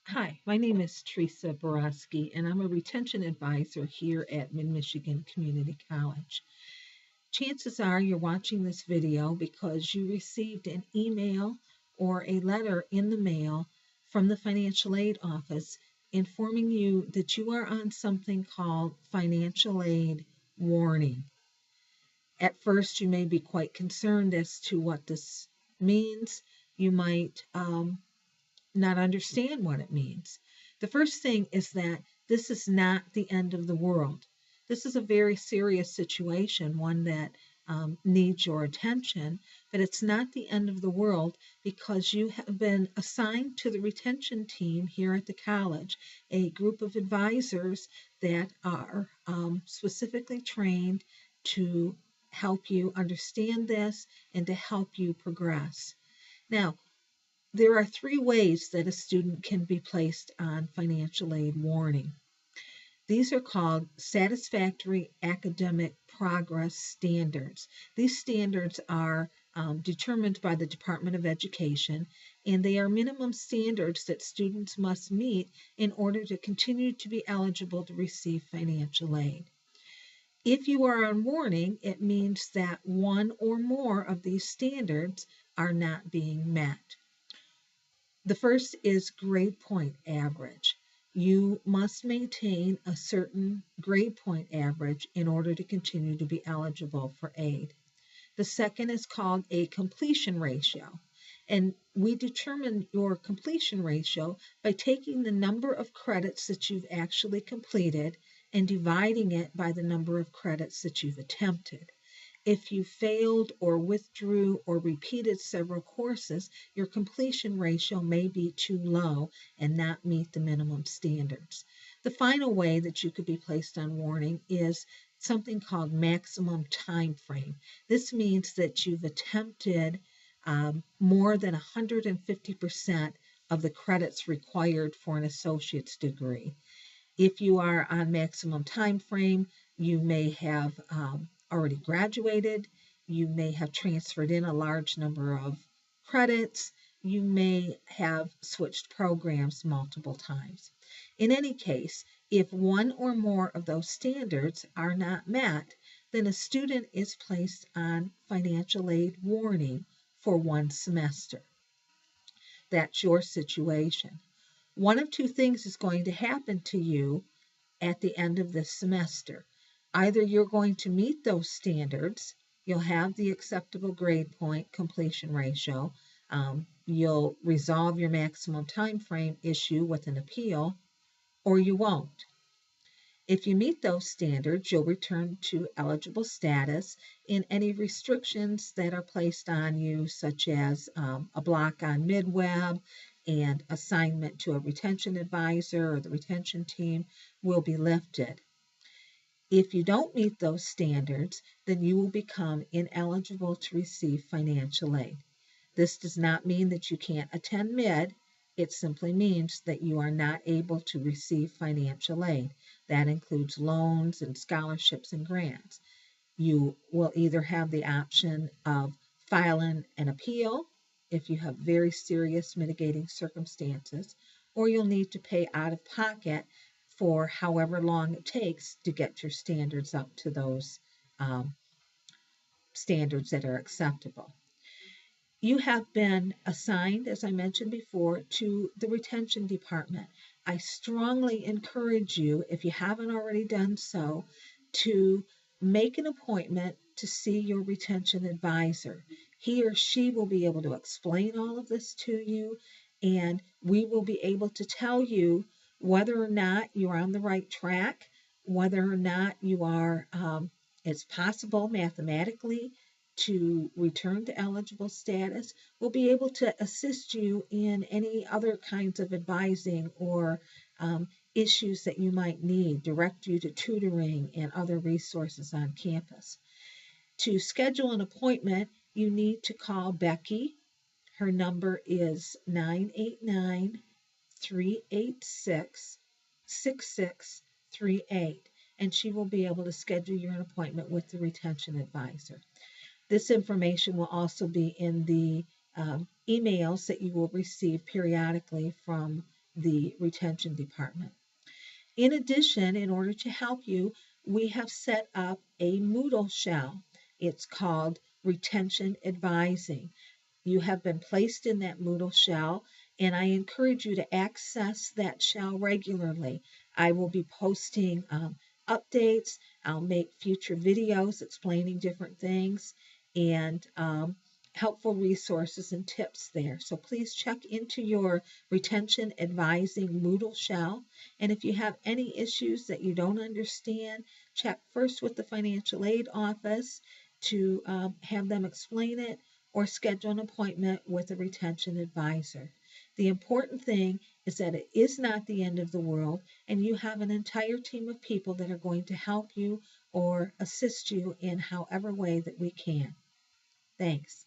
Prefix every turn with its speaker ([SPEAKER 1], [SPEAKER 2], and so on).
[SPEAKER 1] Hi, my name is Teresa Borowski, and I'm a retention advisor here at Mid-Michigan Community College. Chances are you're watching this video because you received an email or a letter in the mail from the financial aid office informing you that you are on something called financial aid warning. At first, you may be quite concerned as to what this means. You might not understand what it means. The first thing is that this is not the end of the world. This is a very serious situation, one that needs your attention, but it's not the end of the world because you have been assigned to the retention team here at the college, a group of advisors that are specifically trained to help you understand this and to help you progress. Now, there are three ways that a student can be placed on financial aid warning. These are called satisfactory academic progress standards. These standards are determined by the Department of Education, and they are minimum standards that students must meet in order to continue to be eligible to receive financial aid. If you are on warning, it means that one or more of these standards are not being met. The first is grade point average. You must maintain a certain grade point average in order to continue to be eligible for aid. The second is called a completion ratio. And we determine your completion ratio by taking the number of credits that you've actually completed and dividing it by the number of credits that you've attempted. If you failed or withdrew or repeated several courses, your completion ratio may be too low and not meet the minimum standards. The final way that you could be placed on warning is something called maximum time frame. This means that you've attempted more than 150% of the credits required for an associate's degree. If you are on maximum time frame, you may have already graduated, you may have transferred in a large number of credits, you may have switched programs multiple times. In any case, if one or more of those standards are not met, then a student is placed on financial aid warning for one semester. That's your situation. One of two things is going to happen to you at the end of this semester. Either you're going to meet those standards, you'll have the acceptable grade point completion ratio, you'll resolve your maximum time frame issue with an appeal, or you won't. If you meet those standards, you'll return to eligible status, and any restrictions that are placed on you, such as a block on MidWeb and assignment to a retention advisor or the retention team, will be lifted. If you don't meet those standards, then you will become ineligible to receive financial aid. This does not mean that you can't attend mid. It simply means that you are not able to receive financial aid. That includes loans and scholarships and grants. You will either have the option of filing an appeal if you have very serious mitigating circumstances, or you'll need to pay out of pocket for however long it takes to get your standards up to those standards that are acceptable. You have been assigned, as I mentioned before, to the retention department. I strongly encourage you, if you haven't already done so, to make an appointment to see your retention advisor. He or she will be able to explain all of this to you, and we will be able to tell you whether or not you're on the right track, whether or not you are, it's possible mathematically to return to eligible status. We'll be able to assist you in any other kinds of advising or issues that you might need, direct you to tutoring and other resources on campus. To schedule an appointment, you need to call Becky. Her number is 989 386 6638, and she will be able to schedule you an appointment with the retention advisor. This information will also be in the emails that you will receive periodically from the retention department. In addition, in order to help you, we have set up a Moodle shell. It's called Retention Advising. You have been placed in that Moodle shell, and I encourage you to access that shell regularly. I will be posting updates. I'll make future videos explaining different things and helpful resources and tips there. So please check into your Retention Advising Moodle shell. And if you have any issues that you don't understand, check first with the financial aid office to have them explain it, or schedule an appointment with a retention advisor. The important thing is that it is not the end of the world, and you have an entire team of people that are going to help you or assist you in however way that we can. Thanks.